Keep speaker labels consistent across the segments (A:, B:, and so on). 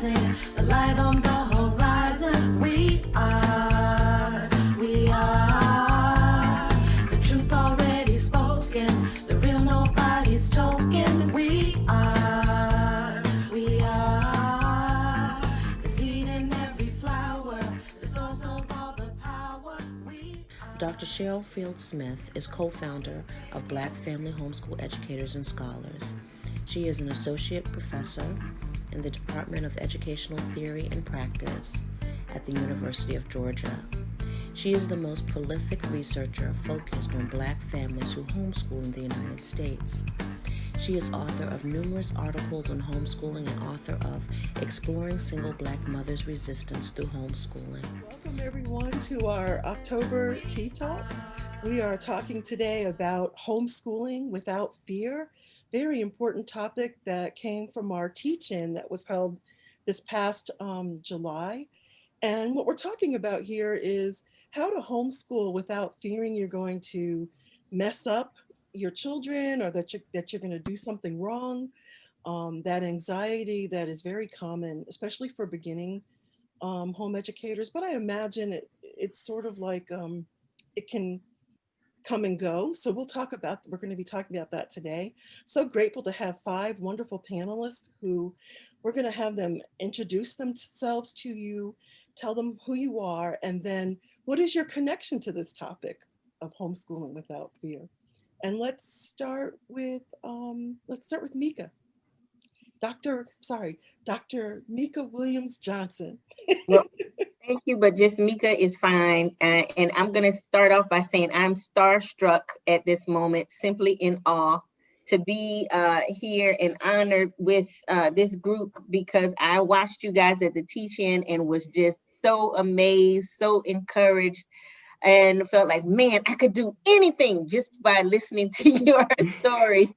A: rising, the light on the horizon. We are the truth already spoken, the real nobody's token. We are the seed in every flower, the source of all the power.
B: Dr. Cheryl Field Smith is co-founder of Black Family Homeschool Educators and Scholars. She is an associate professor in the Department of Educational Theory and Practice at the University of Georgia. She is the most prolific researcher focused on Black families who homeschool in the United States. She is author of numerous articles on homeschooling and author of Exploring Single Black Mothers' Resistance Through Homeschooling.
C: Welcome everyone to our October Tea Talk. We are talking today about homeschooling without fear. Very important topic that came from our teach-in that was held this past July. And what we're talking about here is how to homeschool without fearing you're going to mess up your children or that you're going to do something wrong. That anxiety that is very common, especially for beginning home educators. But I imagine it's sort of like it can come and go. So we're going to be talking about that today. So grateful to have 5 wonderful panelists who we're going to have them introduce themselves to you, tell them who you are, and then what is your connection to this topic of homeschooling without fear. And let's start with Mika. Dr. Mika Williams Johnson.
D: Well, thank you, but just Mika is fine. And I'm going to start off by saying I'm starstruck at this moment, simply in awe to be here and honored with this group, because I watched you guys at the teach-in and was just so amazed, so encouraged, and felt like, man, I could do anything just by listening to your stories.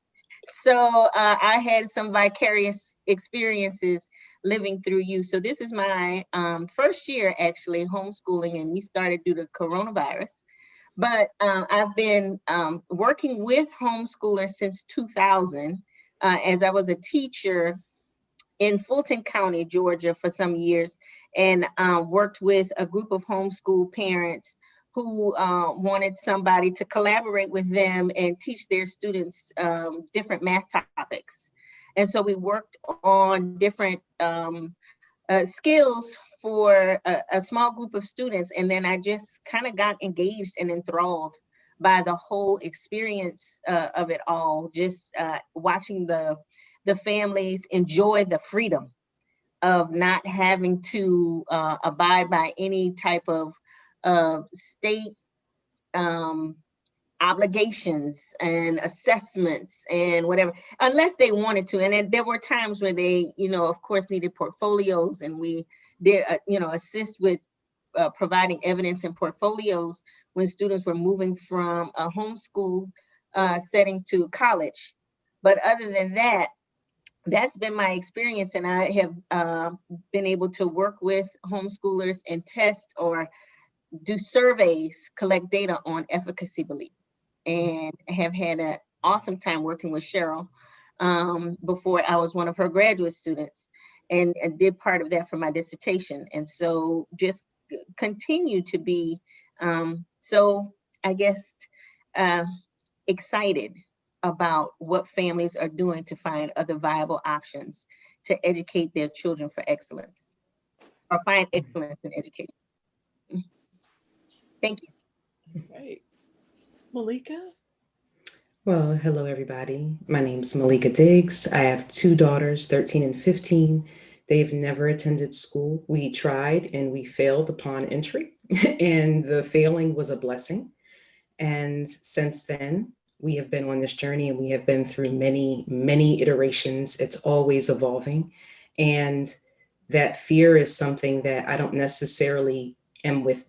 D: So I had some vicarious experiences living through you. So this is my first year actually homeschooling, and we started due to coronavirus. But I've been working with homeschoolers since 2000, as I was a teacher in Fulton County, Georgia for some years, and worked with a group of homeschool parents who wanted somebody to collaborate with them and teach their students different math topics. And so we worked on different skills for a small group of students. And then I just kind of got engaged and enthralled by the whole experience of it all, just watching the families enjoy the freedom of not having to abide by any type of state obligations and assessments and whatever, unless they wanted to. And then there were times where they, of course, needed portfolios, and we did, assist with providing evidence and portfolios when students were moving from a homeschool setting to college. But other than that, that's been my experience, and I have been able to work with homeschoolers and test or do surveys, collect data on efficacy belief, and have had an awesome time working with Cheryl before I was one of her graduate students, and did part of that for my dissertation. And so just continue to be so, I guess, excited about what families are doing to find other viable options to educate their children for excellence, or find excellence in education. Thank you.
C: Right. Malika?
E: Well, hello, everybody. My name's Malika Diggs. I have 2 daughters, 13 and 15. They've never attended school. We tried and we failed upon entry, and the failing was a blessing. And since then, we have been on this journey, and we have been through many, many iterations. It's always evolving. And that fear is something that I don't necessarily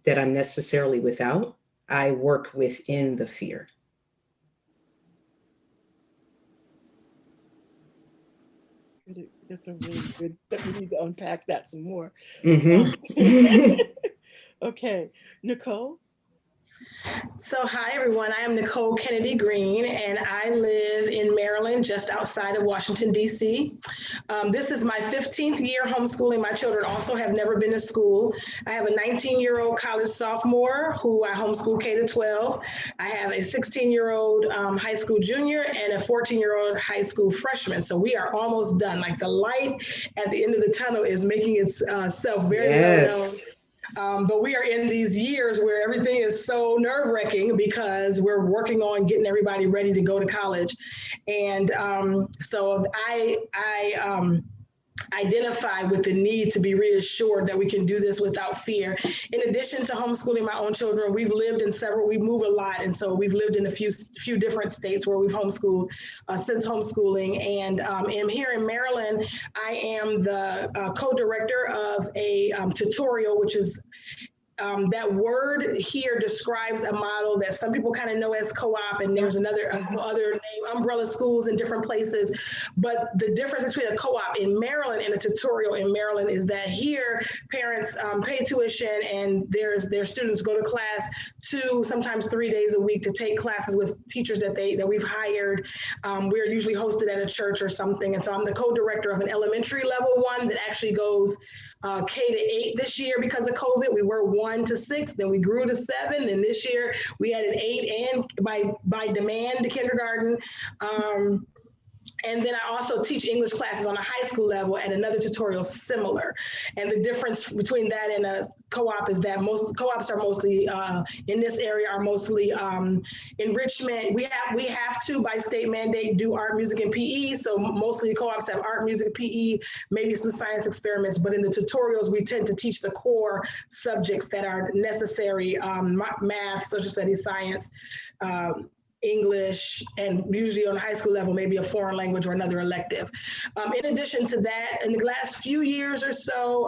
E: that I'm necessarily without. I work within the fear.
C: That's a really good, but we need to unpack that some more.
E: Mm-hmm.
C: Okay, Nicole?
F: So, hi everyone. I am Nicole Kennedy Green, and I live in Maryland, just outside of Washington, D.C. This is my 15th year homeschooling. My children also have never been to school. I have a 19-year-old college sophomore who I homeschool K to 12. I have a 16-year-old high school junior and a 14-year-old high school freshman. So we are almost done. Like the light at the end of the tunnel is making itself very well known. But we are in these years where everything is so nerve-wracking because we're working on getting everybody ready to go to college. And so I identify with the need to be reassured that we can do this without fear. In addition to homeschooling my own children, we've moved a lot. And so we've lived in a few different states where we've homeschooled since homeschooling. And am here in Maryland. I am the co-director of a tutorial, which is that word here describes a model that some people kind of know as co-op, and there's other name, umbrella schools in different places. But the difference between a co-op in Maryland and a tutorial in Maryland is that here parents pay tuition and their students go to class 2, sometimes 3 days a week to take classes with teachers that we've hired. We're usually hosted at a church or something. And so I'm the co-director of an elementary level one that actually goes K to 8 this year because of COVID. We were 1 to 6, then we grew to 7, and this year we added 8 and by demand to kindergarten. And then I also teach English classes on a high school level at another tutorial similar. And the difference between that and a co-op is that most co-ops are mostly in this area are mostly enrichment. We have to, by state mandate, do art, music, and PE. So mostly co-ops have art, music, PE, maybe some science experiments. But in the tutorials, we tend to teach the core subjects that are necessary: math, social studies, science, English, and usually on the high school level, maybe a foreign language or another elective. In addition to that, in the last few years or so,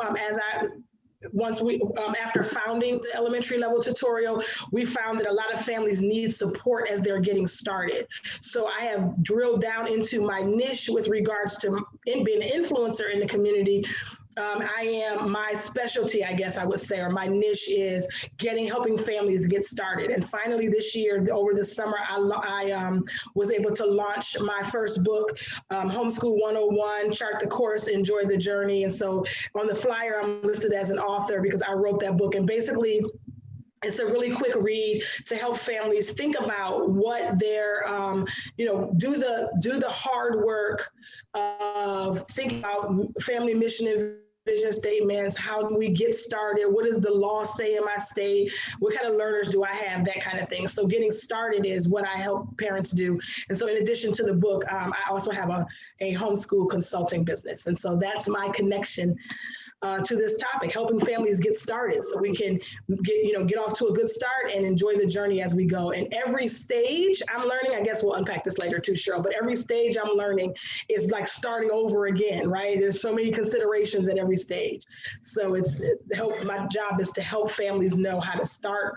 F: after founding the elementary level tutorial, we found that a lot of families need support as they're getting started. So I have drilled down into my niche with regards to being an influencer in the community. My specialty, I guess I would say, or my niche is helping families get started. And finally this year, over the summer, I was able to launch my first book, Homeschool 101, Chart the Course, Enjoy the Journey. And so on the flyer, I'm listed as an author because I wrote that book. And basically, it's a really quick read to help families think about what their, do the hard work of thinking about family mission and vision statements. How do we get started? What does the law say in my state? What kind of learners do I have? That kind of thing. So getting started is what I help parents do. And so in addition to the book, I also have a homeschool consulting business. And so that's my connection to this topic, helping families get started so we can get off to a good start and enjoy the journey as we go. And every stage I'm learning, I guess we'll unpack this later too, Cheryl, but every stage I'm learning is like starting over again, right? There's so many considerations at every stage. So my job is to help families know how to start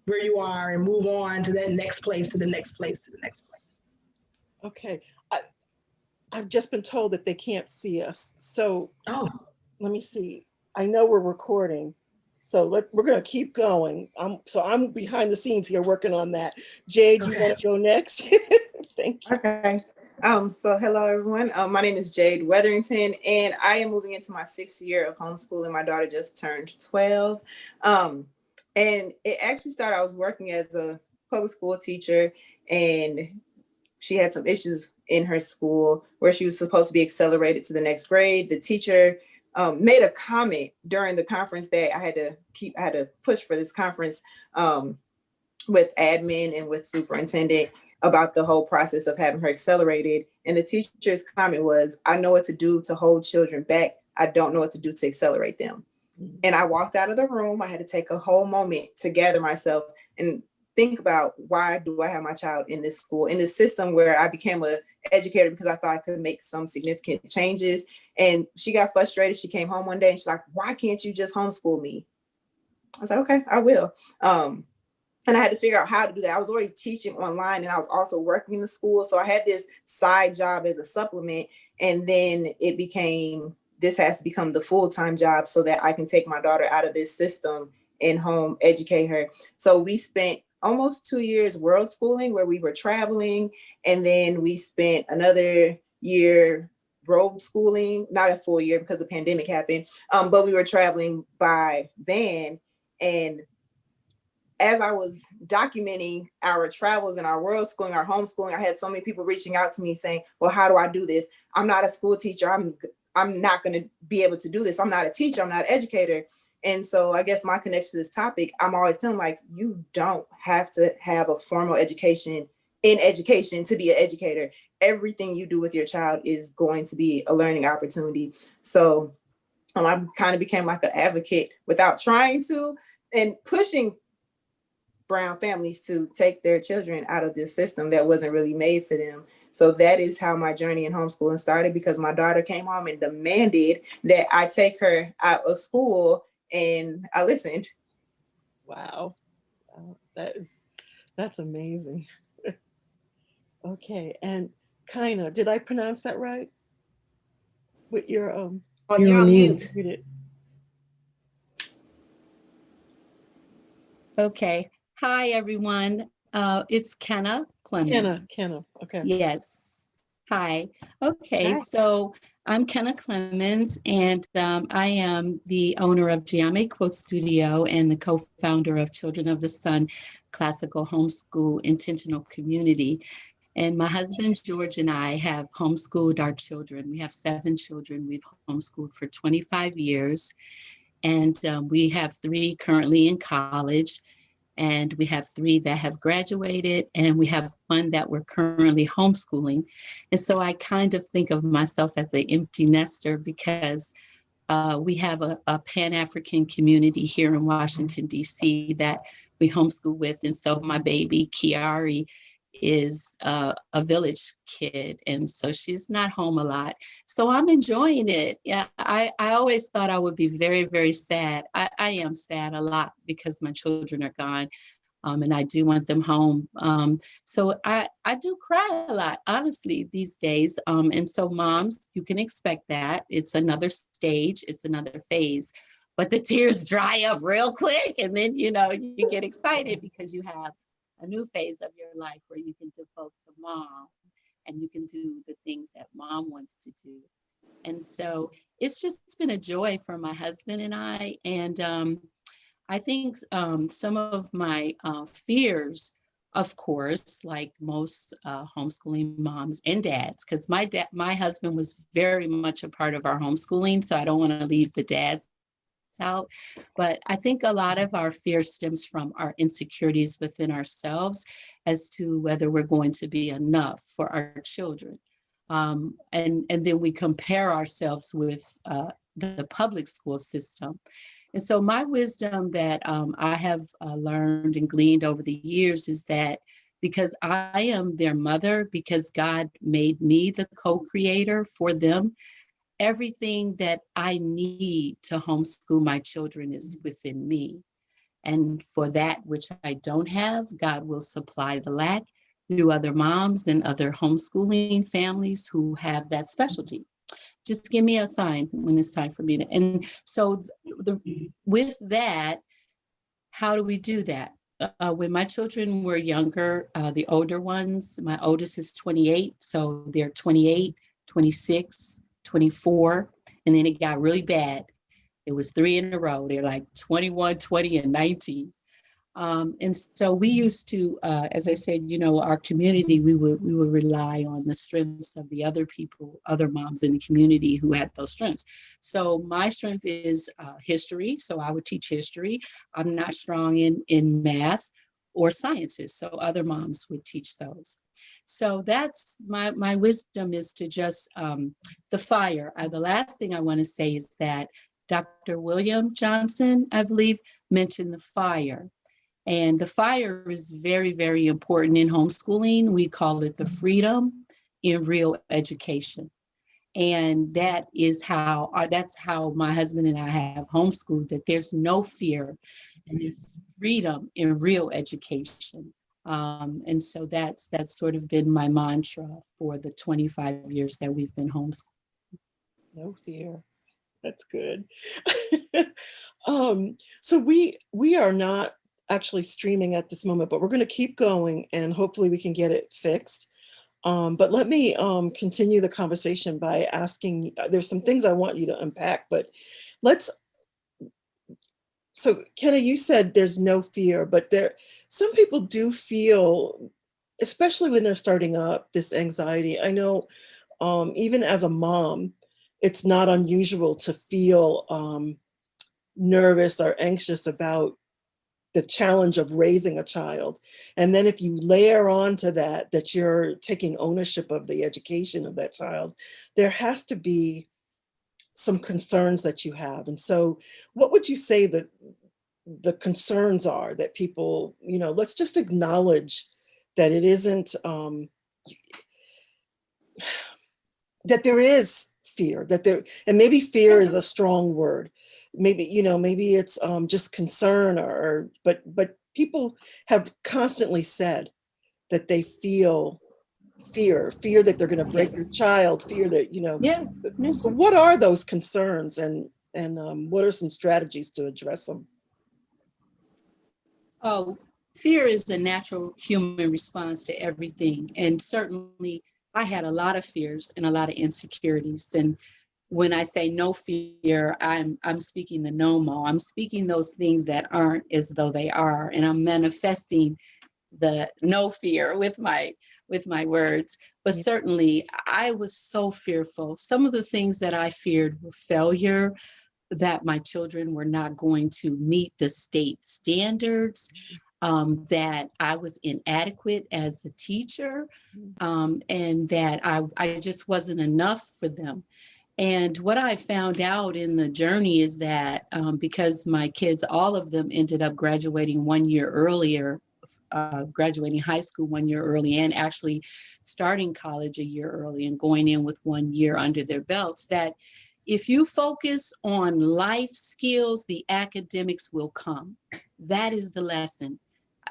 F: where you are and move on to that next place, to the next place, to the next place.
C: Okay. I've just been told that they can't see us. So let me see. I know we're recording, so we're going to keep going. I'm behind the scenes here working on that. Jade, you want to go next? Thank you.
G: Okay. So hello everyone. My name is Jade Weatherington, and I am moving into my 6th year of homeschooling. My daughter just turned 12. And it actually started, I was working as a public school teacher, and she had some issues in her school where she was supposed to be accelerated to the next grade. The teacher made a comment during the conference that I had to push for this conference with admin and with superintendent about the whole process of having her accelerated. And the teacher's comment was, I know what to do to hold children back. I don't know what to do to accelerate them. And I walked out of the room. I had to take a whole moment to gather myself and think about, why do I have my child in this school, in this system where I became an educator because I thought I could make some significant changes. And she got frustrated. She came home one day and she's like, why can't you just homeschool me? I was like, okay, I will. And I had to figure out how to do that. I was already teaching online and I was also working in the school. So I had this side job as a supplement. And then it became, this has to become the full-time job so that I can take my daughter out of this system and home educate her. So we spent almost 2 years world schooling, where we were traveling, and then we spent another year road schooling, not a full year because the pandemic happened, but we were traveling by van. And as I was documenting our travels and our world schooling, our homeschooling, I had so many people reaching out to me saying, well, how do I do this? I'm not a school teacher. I'm not going to be able to do this. I'm not a teacher. I'm not an educator. And so I guess my connection to this topic, I'm always telling like, you don't have to have a formal education in education to be an educator. Everything you do with your child is going to be a learning opportunity. So I kind of became like an advocate without trying to, and pushing brown families to take their children out of this system that wasn't really made for them. So that is how my journey in homeschooling started, because my daughter came home and demanded that I take her out of school, and I listened.
C: Wow. Wow. That's amazing. Okay. And Kyna, did I pronounce that right? With your
D: Oh,
E: You're
D: you're
E: on
D: on mute.
E: mute.
C: read it.
H: Okay. Hi, everyone. It's Kyna Clemons.
C: Kyna. Okay.
H: Yes. Hi. Okay,
D: Hi.
H: so I'm Kyna Clemons, and I am the owner of Gyname Quilt Studio and the co-founder of Children of the Sun Classical Homeschool Intentional Community. And my husband, George, and I have homeschooled our children. We have 7 children. We've homeschooled for 25 years. And we have 3 currently in college, and we have 3 that have graduated, and we have 1 that we're currently homeschooling. And so I kind of think of myself as an empty nester, because we have a Pan-African community here in Washington, D.C. that we homeschool with. And so my baby, Kiari, is a village kid, and so she's not home a lot. So I'm enjoying it. Yeah, I always thought I would be very, very sad. I am sad a lot because my children are gone, and I do want them home. So I do cry a lot, honestly, these days. And so moms, you can expect that. It's another stage, it's another phase. But the tears dry up real quick, and then, you get excited because you have a new phase of your life where you can devote to mom, and you can do the things that mom wants to do. And so it's just been a joy for my husband and I. And I think some of my fears, of course, like most homeschooling moms and dads, because my husband was very much a part of our homeschooling, so I don't want to leave the dads out. But I think a lot of our fear stems from our insecurities within ourselves as to whether we're going to be enough for our children. And then we compare ourselves with the public school system. And so my wisdom that I have learned and gleaned over the years is that because I am their mother, because God made me the co-creator for them, everything that I need to homeschool my children is within me. And for that which I don't have, God will supply the lack through other moms and other homeschooling families who have that specialty. Just give me a sign when it's time for me to. And so with that, how do we do that? When my children were younger, the older ones, my oldest is 28, so they're 28, 26, 24, and then it got really bad. It was 3 in a row. They're like 21, 20, and 19. And so we used to, as I said, our community, we would rely on the strengths of the other people, other moms in the community who had those strengths. So my strength is history. So I would teach history. I'm not strong in math or sciences. So other moms would teach those. So that's my wisdom, is to just the fire. The last thing I want to say is that Dr. William Johnson, I believe, mentioned the fire. And the fire is very, very important in homeschooling. We call it the freedom in real education. And that's how my husband and I have homeschooled, that there's no fear and there's freedom in real education. And so that's sort of been my mantra for the 25 years that we've been homeschooling.
C: No fear. That's good. So we are not actually streaming at this moment, but we're going to keep going and hopefully we can get it fixed. But let me continue the conversation by asking, there's some things I want you to unpack, but so Kyna, you said there's no fear, but some people do feel, especially when they're starting up, this anxiety. I know even as a mom, it's not unusual to feel nervous or anxious about the challenge of raising a child. And then if you layer onto that you're taking ownership of the education of that child, there has to be some concerns that you have. And so what would you say that the concerns are that people, let's just acknowledge that it isn't, that there is fear, and maybe fear is a strong word. Maybe it's just concern but people have constantly said that they feel fear that they're going to break their child, fear that,
H: Yeah.
C: what are those concerns and what are some strategies to address them?
H: Oh, fear is a natural human response to everything. And certainly I had a lot of fears and a lot of insecurities. And when I say no fear, I'm speaking the no-mo. I'm speaking those things that aren't as though they are. And I'm manifesting the no fear with my words. But certainly I was so fearful. Some of the things that I feared were failure, that my children were not going to meet the state standards, that I was inadequate as a teacher, and that I just wasn't enough for them. And what I found out in the journey is that because my kids, all of them ended up graduating 1 year earlier, graduating high school 1 year early, and actually starting college a year early and going in with 1 year under their belts, that if you focus on life skills, the academics will come. That is the lesson.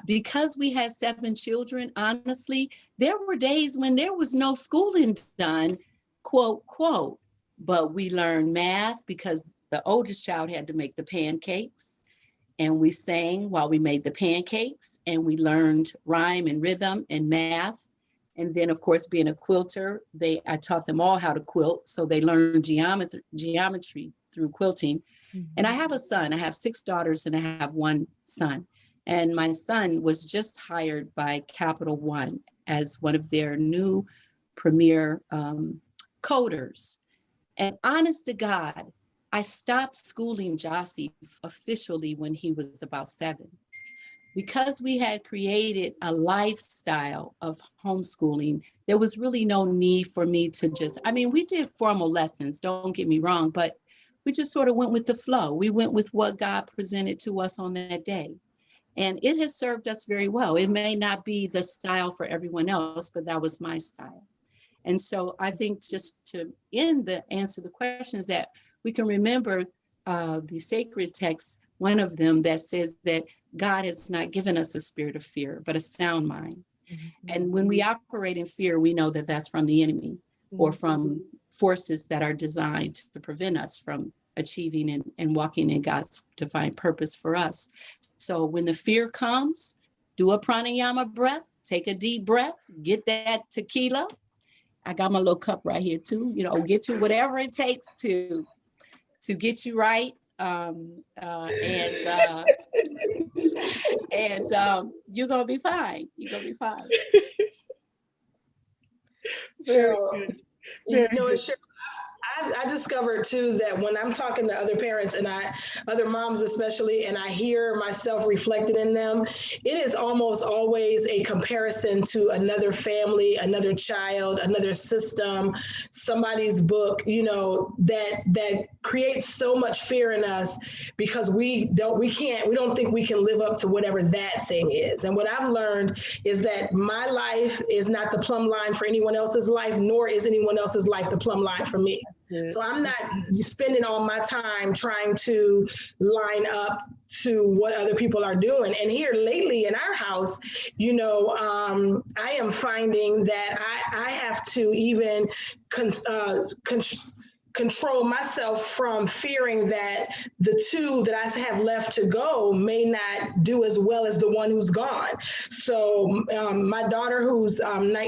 H: Because we had 7 children, honestly, there were days when there was no schooling done, quote, quote, but we learned math because the oldest child had to make the pancakes, and we sang while we made the pancakes, and we learned rhyme and rhythm and math. And then, of course, being a quilter, I taught them all how to quilt. So they learned geometry through quilting. Mm-hmm. And I have a son. I have 6 daughters and I have 1 son. And my son was just hired by Capital One as one of their new premier coders. And honest to God, I stopped schooling Jossie officially when he was about 7. Because we had created a lifestyle of homeschooling, there was really no need for me to we did formal lessons, don't get me wrong, but we just sort of went with the flow. We went with what God presented to us on that day. And it has served us very well. It may not be the style for everyone else, but that was my style. And so I think just to answer the question is that we can remember the sacred texts, one of them that says that God has not given us a spirit of fear, but a sound mind. Mm-hmm. And when we operate in fear, we know that that's from the enemy, mm-hmm. or from forces that are designed to prevent us from achieving and walking in God's divine purpose for us. So when the fear comes, do a pranayama breath, take a deep breath, get that tequila. I got my little cup right here too, get you whatever it takes to get you right. And you're going to be fine. You're going to be fine.
C: Very good. Very good.
F: I discovered too that when I'm talking to other parents and other moms especially, and I hear myself reflected in them, it is almost always a comparison to another family, another child, another system, somebody's book, that creates so much fear in us because we don't think we can live up to whatever that thing is. And what I've learned is that my life is not the plumb line for anyone else's life, nor is anyone else's life the plumb line for me. So I'm not spending all my time trying to line up to what other people are doing. And here lately in our house, I am finding that I have to even control myself from fearing that the two that I have left to go may not do as well as the one who's gone. So my daughter, who's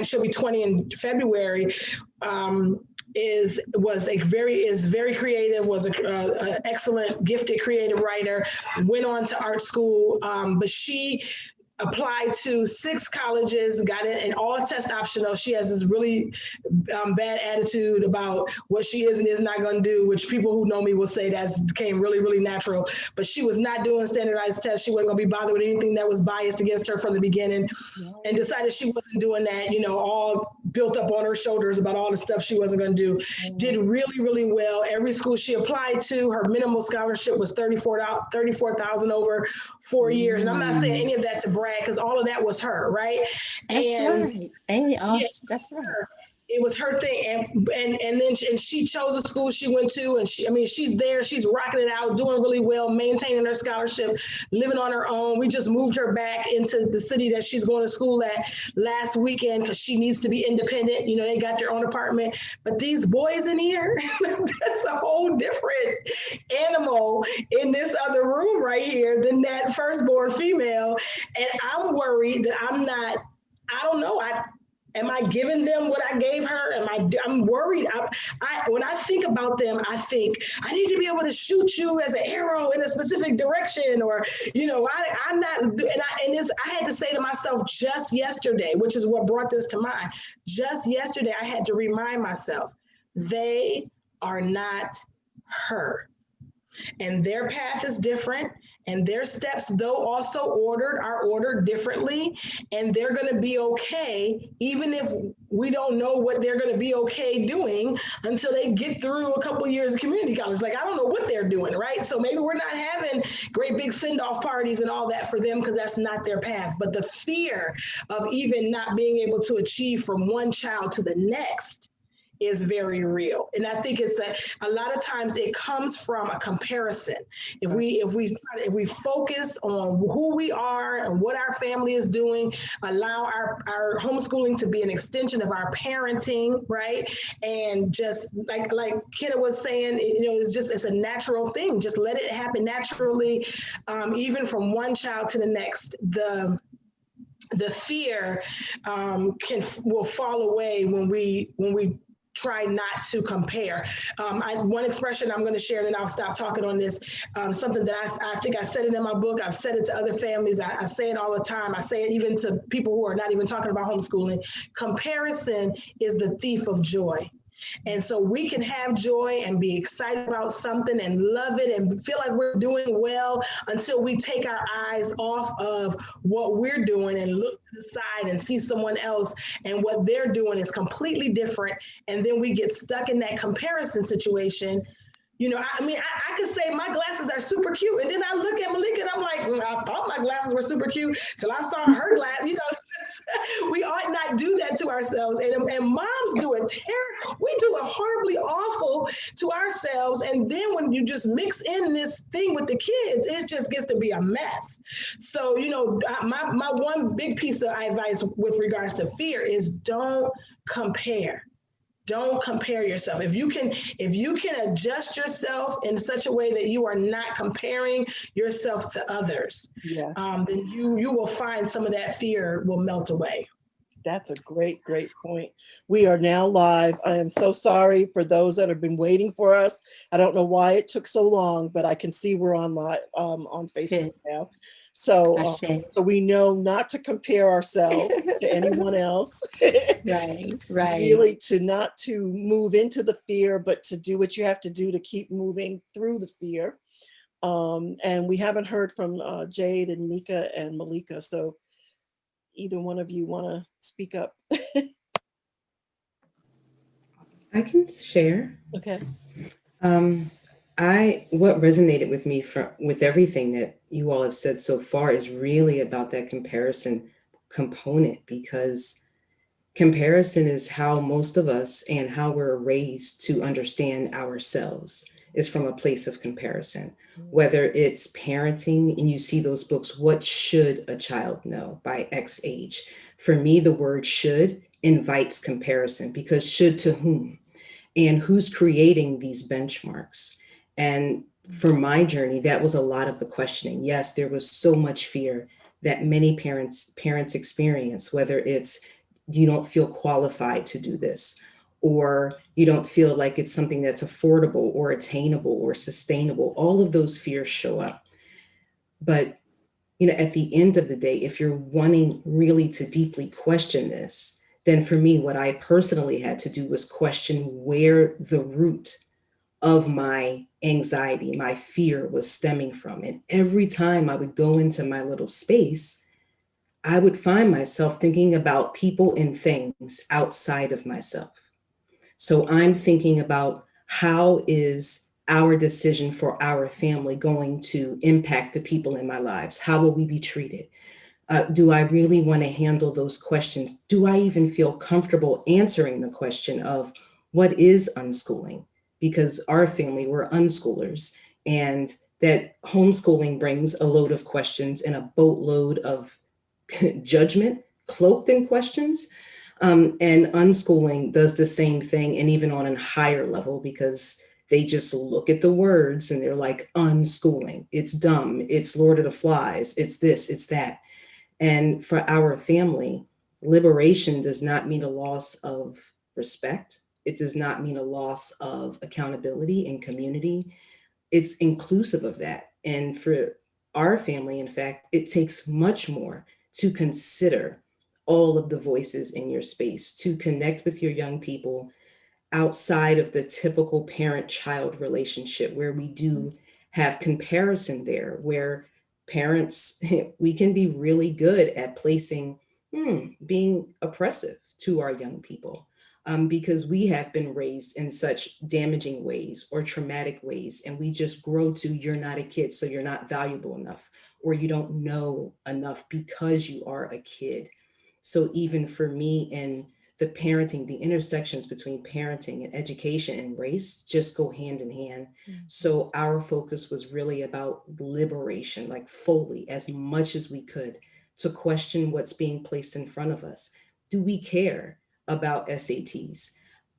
F: she'll be 20 in February, is very creative, was an excellent, gifted creative writer, went on to art school, but she applied to 6 colleges, got it, and all test optional. She has this really bad attitude about what she is and is not going to do, which people who know me will say that came really, really natural. But she was not doing standardized tests. She wasn't going to be bothered with anything that was biased against her from the beginning, and decided she wasn't doing that, all built up on her shoulders about all the stuff she wasn't going to do. Did really, really well. Every school she applied to, her minimal scholarship was $34,000 over 4 years. And I'm not saying any of that to brag, because all of that was her, right?
H: That's right. Hey, that's right.
F: It was her thing, and then she chose a school she went to, and she's there, she's rocking it out, doing really well, maintaining her scholarship, living on her own. We just moved her back into the city that she's going to school at last weekend because she needs to be independent. They got their own apartment, but these boys in here, that's a whole different animal in this other room right here than that firstborn female, and I'm worried that I don't know. Am I giving them what I gave her? I'm worried. When I think about them, I think I need to be able to shoot you as an arrow in a specific direction, or I'm not. I had to say to myself just yesterday, which is what brought this to mind. Just yesterday, I had to remind myself they are not her, and their path is different. And their steps, though also are ordered differently, and they're going to be okay, even if we don't know what they're going to be okay doing until they get through a couple of years of community college. Like, I don't know what they're doing, right? So maybe we're not having great big send-off parties and all that for them because that's not their path. But the fear of even not being able to achieve from one child to the next is very real. And I think it's a lot of times it comes from a comparison. If we focus on who we are and what our family is doing, allow our homeschooling to be an extension of our parenting, right? And just like Kyna was saying, it's a natural thing. Just let it happen naturally, even from one child to the next. The fear will fall away when we try not to compare. One expression I'm going to share, then I'll stop talking on this. Something that I think I said it in my book. I've said it to other families. I say it all the time. I say it even to people who are not even talking about homeschooling. Comparison is the thief of joy. And so we can have joy and be excited about something and love it and feel like we're doing well until we take our eyes off of what we're doing and look to the side and see someone else and what they're doing is completely different. And then we get stuck in that comparison situation. I could say my glasses are super cute. And then I look at Malika and I'm like, I thought my glasses were super cute till I saw her glass. We ought not do that to ourselves. And moms do it terrible. We do it horribly awful to ourselves. And then when you just mix in this thing with the kids, it just gets to be a mess. So, my one big piece of advice with regards to fear is don't compare. Don't compare yourself. If you can adjust yourself in such a way that you are not comparing yourself to others, then you will find some of that fear will melt away.
C: That's a great, great point. We are now live. I am so sorry for those that have been waiting for us. I don't know why it took so long, but I can see we're on live on Facebook now. So we know not to compare ourselves to anyone else.
H: Right.
C: Really not to move into the fear, but to do what you have to do to keep moving through the fear. And we haven't heard from Jade and Mika and Malika. So either one of you want to speak up?
E: I can share.
C: Okay.
E: What resonated with me with everything that you all have said so far is really about that comparison component, because comparison is how most of us and how we're raised to understand ourselves is from a place of comparison, whether it's parenting and you see those books, What Should a Child Know by X age? For me, the word should invites comparison, because should to whom? and who's creating these benchmarks. And for my journey, that was a lot of the questioning. Yes, there was so much fear that many parents experience, whether it's you don't feel qualified to do this, or you don't feel like it's something that's affordable or attainable or sustainable. All of those fears show up. But at the end of the day, if you're wanting really to deeply question this, then for me, what I personally had to do was question where the root of my anxiety, my fear was stemming from. And every time I would go into my little space, I would find myself thinking about people and things outside of myself. So I'm thinking about, how is our decision for our family going to impact the people in my lives? How will we be treated? Do I really want to handle those questions? Do I even feel comfortable answering the question of what is unschooling? Because our family, we're unschoolers, and that homeschooling brings a load of questions and a boatload of judgment cloaked in questions. And unschooling does the same thing, and even on a higher level, because they just look at the words and they're like, unschooling, it's dumb, it's Lord of the Flies, it's this, it's that. And for our family, liberation does not mean a loss of respect. It does not mean a loss of accountability and community. It's inclusive of that. And for our family, in fact, it takes much more to consider all of the voices in your space, to connect with your young people outside of the typical parent-child relationship, where we do have comparison there, where parents, we can be really good at placing being oppressive to our young people, because we have been raised in such damaging ways or traumatic ways, and we just grow to, you're not a kid, so you're not valuable enough, or you don't know enough because you are a kid. So even for me, in the parenting, the intersections between parenting and education and race just go hand in hand. So our focus was really about liberation, like fully, as much as we could, to question what's being placed in front of us. Do we care about SATs?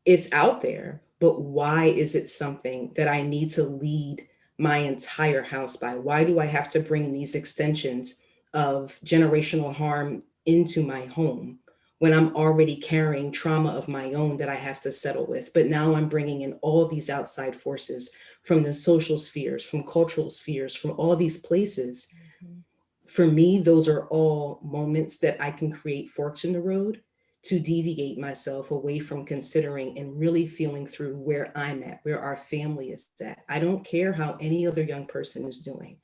E: It's out there, but why is it something that I need to lead my entire house by? Why do I have to bring these extensions of generational harm into my home when I'm already carrying trauma of my own that I have to settle with? But now I'm bringing in all these outside forces from the social spheres, from cultural spheres, from all these places. For me, those are all moments that I can create forks in the road to deviate myself away from considering and really feeling through where I'm at, where our family is at. I don't care how any other young person is doing.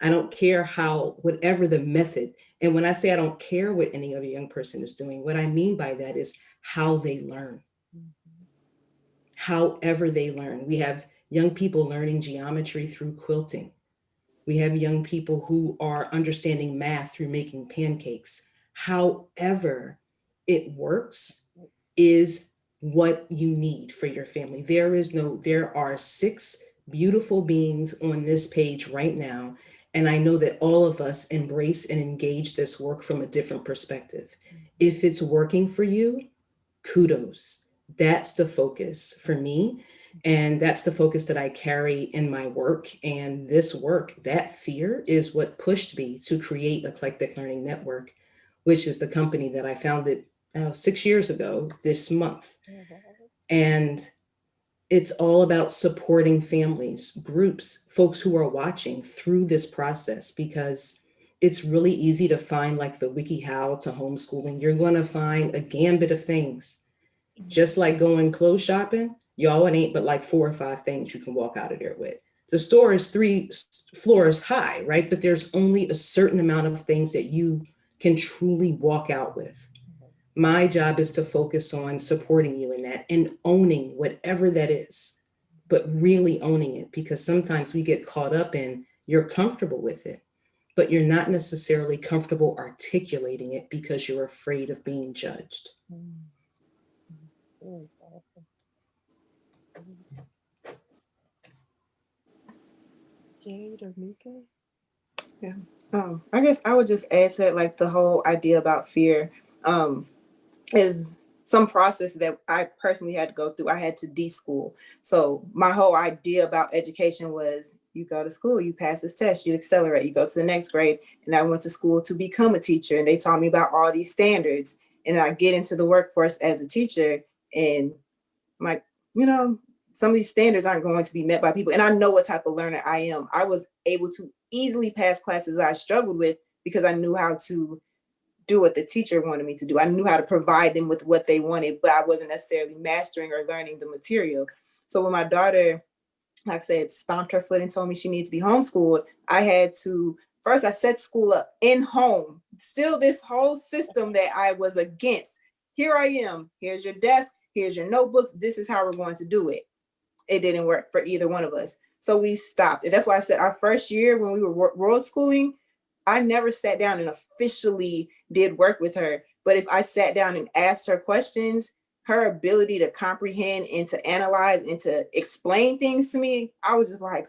E: I don't care how, whatever the method. And when I say I don't care what any other young person is doing, what I mean by that is how they learn. However they learn. We have young people learning geometry through quilting. We have young people who are understanding math through making pancakes. However it works is what you need for your family. There are 6 beautiful beings on this page right now. And I know that all of us embrace and engage this work from a different perspective. If it's working for you, kudos. That's the focus for me. And that's the focus that I carry in my work. And this work, that fear, is what pushed me to create Eclectic Learning Network, which is the company that I founded 6 years ago this month. And it's all about supporting families, groups, folks who are watching through this process, because it's really easy to find like the WikiHow to homeschooling. You're going to find a gambit of things. Just like going clothes shopping, y'all, it ain't but like 4 or 5 things you can walk out of there with. The store is 3 floors high, right? But there's only a certain amount of things that you can truly walk out with. My job is to focus on supporting you in that and owning whatever that is, but really owning it, because sometimes we get caught up in, you're comfortable with it, but you're not necessarily comfortable articulating it because you're afraid of being judged.
C: Jade or Mika?
G: Yeah. I guess I would just add to it, like the whole idea about fear is some process that I personally had to go through. I had to de-school. So my whole idea about education was you go to school, you pass this test, you accelerate, you go to the next grade. And I went to school to become a teacher, and they taught me about all these standards. And I get into the workforce as a teacher, and I'm like, some of these standards aren't going to be met by people. And I know what type of learner I am. I was able to easily pass classes I struggled with because I knew how to do what the teacher wanted me to do. I knew how to provide them with what they wanted, but I wasn't necessarily mastering or learning the material. So when my daughter, like I said, stomped her foot and told me she needs to be homeschooled, I had to, first I set school up in home, still this whole system that I was against. Here I am, here's your desk, here's your notebooks, this is how we're going to do it. It didn't work for either one of us. So we stopped. And that's why I said our first year when we were world schooling, I never sat down and officially did work with her. But if I sat down and asked her questions, her ability to comprehend and to analyze and to explain things to me, I was just like,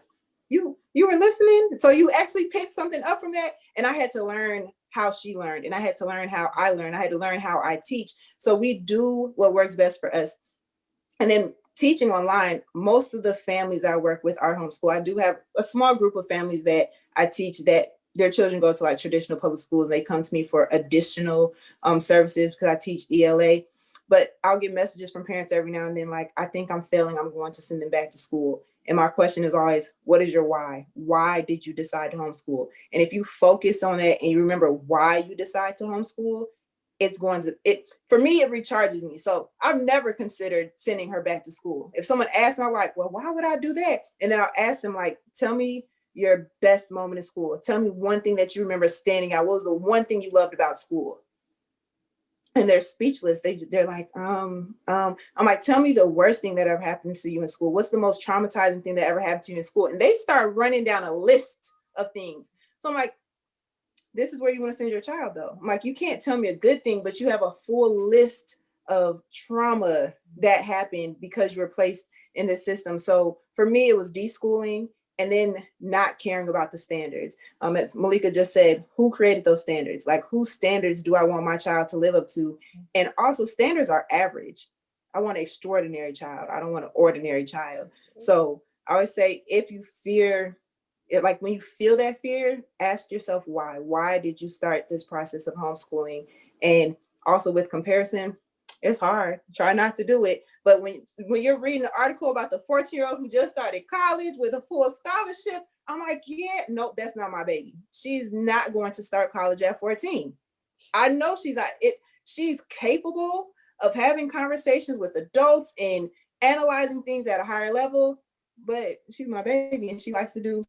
G: you were listening? So you actually picked something up from that? And I had to learn how she learned, and I had to learn how I learned. I had to learn how I teach. So we do what works best for us. And then teaching online, most of the families I work with are homeschool. I do have a small group of families that I teach that their children go to like traditional public schools, and they come to me for additional services because I teach ELA. But I'll get messages from parents every now and then, like, I think I'm failing, I'm going to send them back to school. And my question is always, what is your why? Why did you decide to homeschool? And if you focus on that and you remember why you decide to homeschool, for me, it recharges me. So I've never considered sending her back to school. If someone asks me, I'm like, well, why would I do that? And then I'll ask them, like, tell me your best moment in school. Tell me one thing that you remember standing out. What was the one thing you loved about school? And they're speechless. They're like, I'm like, tell me the worst thing that ever happened to you in school. What's the most traumatizing thing that ever happened to you in school? And they start running down a list of things. So I'm like, this is where you want to send your child, though. I'm like, you can't tell me a good thing, but you have a full list of trauma that happened because you were placed in this system. So for me, it was deschooling and then not caring about the standards. As Malika just said, who created those standards? Like, whose standards do I want my child to live up to? And also, standards are average. I want an extraordinary child. I don't want an ordinary child. So I always say, if you fear it, like when you feel that fear, ask yourself why. Why did you start this process of homeschooling? And also with comparison, it's hard. Try not to do it. But when you're reading an article about the 14-year-old who just started college with a full scholarship, I'm like, yeah, nope, that's not my baby. She's not going to start college at 14. I know she's capable of having conversations with adults and analyzing things at a higher level, but she's my baby and she likes to do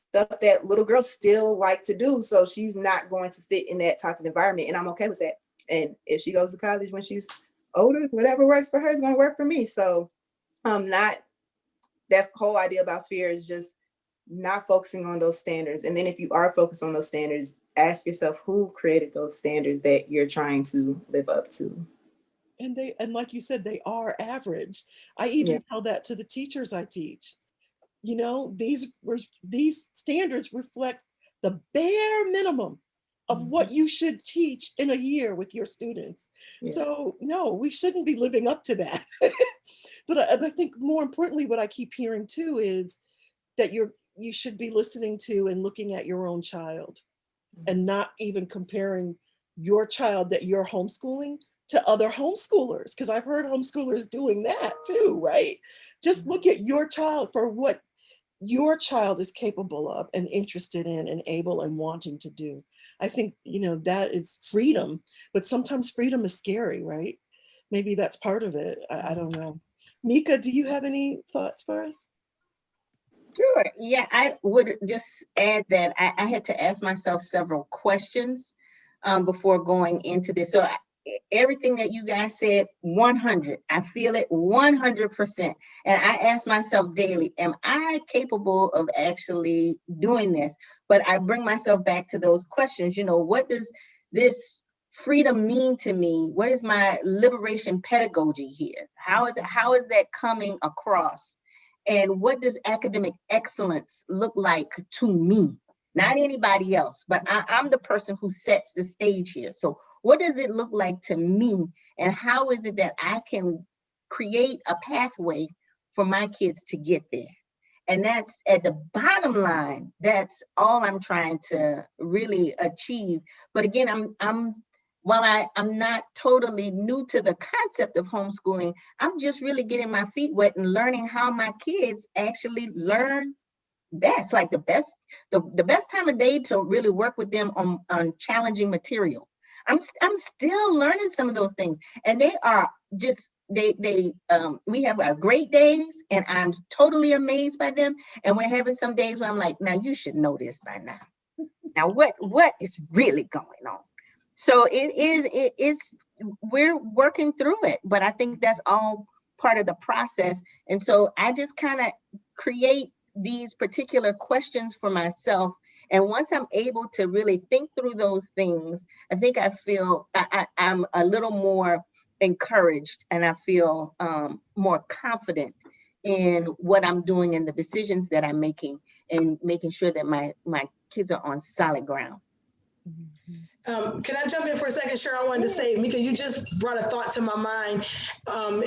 G: stuff that little girls still like to do. So she's not going to fit in that type of environment. And I'm okay with that. And if she goes to college when she's older, whatever works for her is going to work for me. So that whole idea about fear is just not focusing on those standards. And then if you are focused on those standards, ask yourself who created those standards that you're trying to live up to.
C: And like you said, they are average. I even tell that to the teachers I teach. These standards reflect the bare minimum of what you should teach in a year with your students. Yeah. So no, we shouldn't be living up to that. But I think more importantly, what I keep hearing too is that you should be listening to and looking at your own child and not even comparing your child that you're homeschooling to other homeschoolers, because I've heard homeschoolers doing that too, right? Just look at your child for what your child is capable of and interested in and able and wanting to do. I think, that is freedom, but sometimes freedom is scary, right? Maybe that's part of it. I don't know. Mika, do you have any thoughts for us?
D: Sure. Yeah, I would just add that I had to ask myself several questions before going into this. So everything that you guys said, 100, I feel it 100%. And I ask myself daily, am I capable of actually doing this? But I bring myself back to those questions. What does this freedom mean to me? What is my liberation pedagogy here? How is that coming across? And what does academic excellence look like to me? Not anybody else, but I'm the person who sets the stage here. So what does it look like to me? And how is it that I can create a pathway for my kids to get there? And that's at the bottom line. That's all I'm trying to really achieve. But again, while I'm not totally new to the concept of homeschooling, I'm just really getting my feet wet and learning how my kids actually learn best, like the best time of day to really work with them on challenging material. I'm still learning some of those things, and they are just we have our great days, and I'm totally amazed by them. And we're having some days where I'm like, now you should know this by now. Now what is really going on? So we're working through it, but I think that's all part of the process. And so I just kind of create these particular questions for myself. And once I'm able to really think through those things, I think I feel I'm a little more encouraged, and I feel more confident in what I'm doing and the decisions that I'm making, and making sure that my kids are on solid ground.
F: Can I jump in for a second? Sure. I wanted to say, Mika, you just brought a thought to my mind.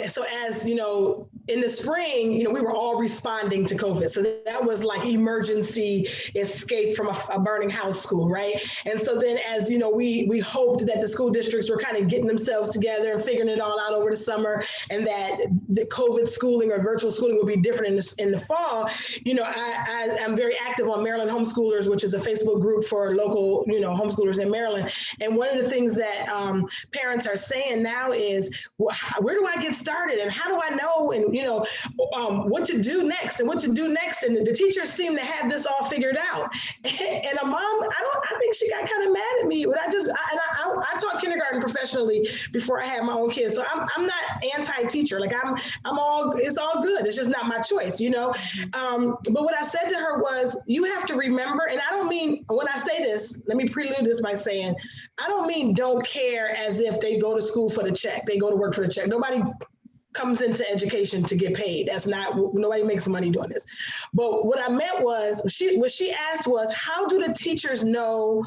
F: So as you know, in the spring, we were all responding to COVID. So that was like emergency escape from a burning house school, right? And so then as we hoped that the school districts were kind of getting themselves together and figuring it all out over the summer, and that the COVID schooling or virtual schooling will be different in the fall. I'm very active on Maryland Homeschoolers, which is a Facebook group for local, homeschoolers in Maryland. And one of the things that parents are saying now is, where do I get started, and how do I know, and what to do next, and And the teachers seem to have this all figured out. And a mom, I think she got kind of mad at me, but I taught kindergarten professionally before I had my own kids, so I'm not anti-teacher. Like it's all good. It's just not my choice, But what I said to her was, you have to remember, and I don't mean, when I say this, let me prelude this by saying, I don't mean don't care as if they go to school for the check, they go to work for the check. Nobody comes into education to get paid. That's not, nobody makes money doing this. But what I meant was, what she asked was, how do the teachers know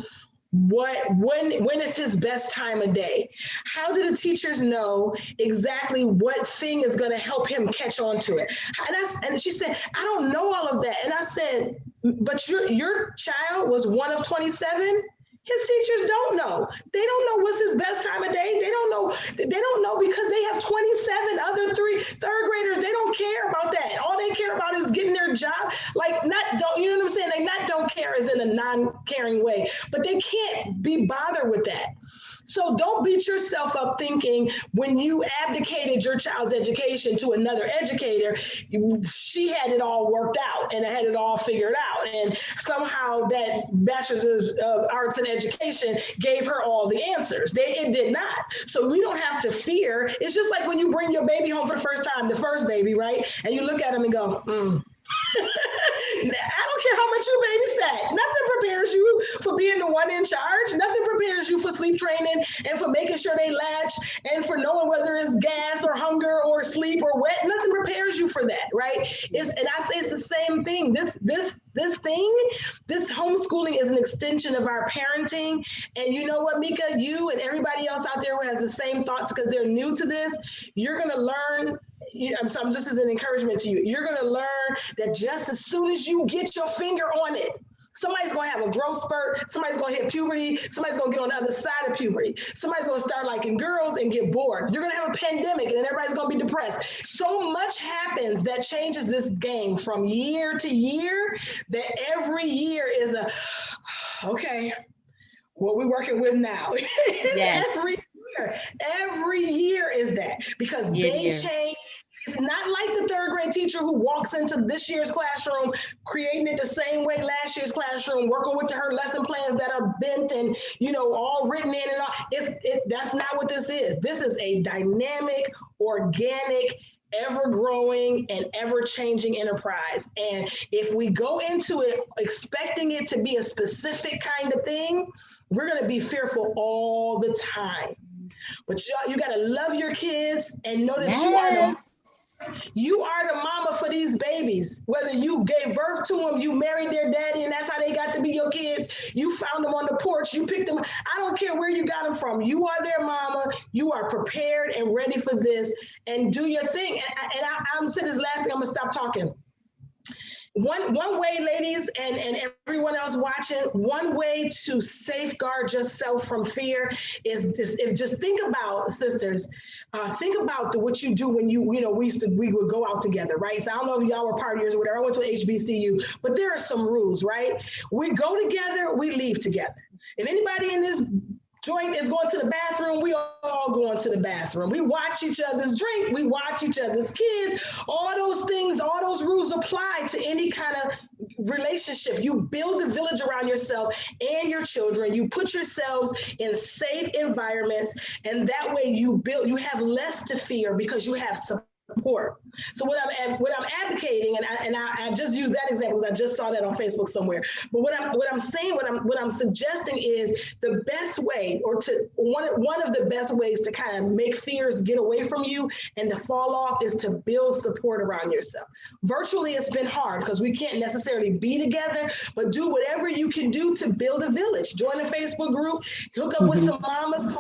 F: when is his best time of day? How do the teachers know exactly what thing is going to help him catch on to it? And she said, I don't know all of that. And I said, but your child was one of 27. His teachers don't know. They don't know what's his best time of day. They don't know because they have 27 other third graders. They don't care about that. All they care about is getting their job. You know what I'm saying? They not don't care as in a non-caring way, but they can't be bothered with that. So don't beat yourself up thinking when you abdicated your child's education to another educator, she had it all worked out and had it all figured out. And somehow that bachelor's of arts in education gave her all the answers. It did not. So we don't have to fear. It's just like when you bring your baby home for the first time, the first baby, right? And you look at them and go, I don't care how much you babysat. Nothing prepares you for being the one in charge. Nothing prepares you for sleep training and for making sure they latch and for knowing whether it's gas or hunger or sleep or wet. Nothing prepares you for that, right? And I say it's the same thing. This homeschooling is an extension of our parenting. And you know what, Mika, you and everybody else out there who has the same thoughts because they're new to this, you're going to learn. So this is an encouragement to you. You're going to learn that just as soon as you get your finger on it, somebody's going to have a growth spurt. Somebody's going to hit puberty. Somebody's going to get on the other side of puberty. Somebody's going to start liking girls and get bored. You're going to have a pandemic and then everybody's going to be depressed. So much happens that changes this game from year to year that every year is okay, what we working with now? Yes. Every year is that because they change. It's not like the third grade teacher who walks into this year's classroom, creating it the same way last year's classroom, working with her lesson plans that are bent and, all written in and all. That's not what this is. This is a dynamic, organic, ever-growing and ever-changing enterprise. And if we go into it expecting it to be a specific kind of thing, we're going to be fearful all the time. But you got to love your kids and know that you are the You are the mama for these babies. Whether you gave birth to them, you married their daddy, and that's how they got to be your kids. You found them on the porch, you picked them. I don't care where you got them from. You are their mama. You are prepared and ready for this, and do your thing. And I'm saying this last thing, I'm gonna stop talking. One way, ladies, and everyone else watching, one way to safeguard yourself from fear is just think about, sisters, think about what you do when you know, we would go out together, right? So I don't know if y'all were partiers or whatever. I went to HBCU, but there are some rules, right? We go together, we leave together. If anybody in this joint is going to the bathroom, we all going to the bathroom. We watch each other's drink, we watch each other's kids, all those things, all those rules apply to any kind of relationship. You build a village around yourself and your children. You put yourselves in safe environments, and that way you have less to fear because you have support. So what I'm advocating, and I just use that example because I just saw that on Facebook somewhere. But what I'm suggesting is the best way, or one of the best ways to kind of make fears get away from you and to fall off, is to build support around yourself. Virtually, it's been hard because we can't necessarily be together, but do whatever you can do to build a village. Join a Facebook group, hook up with some mamas,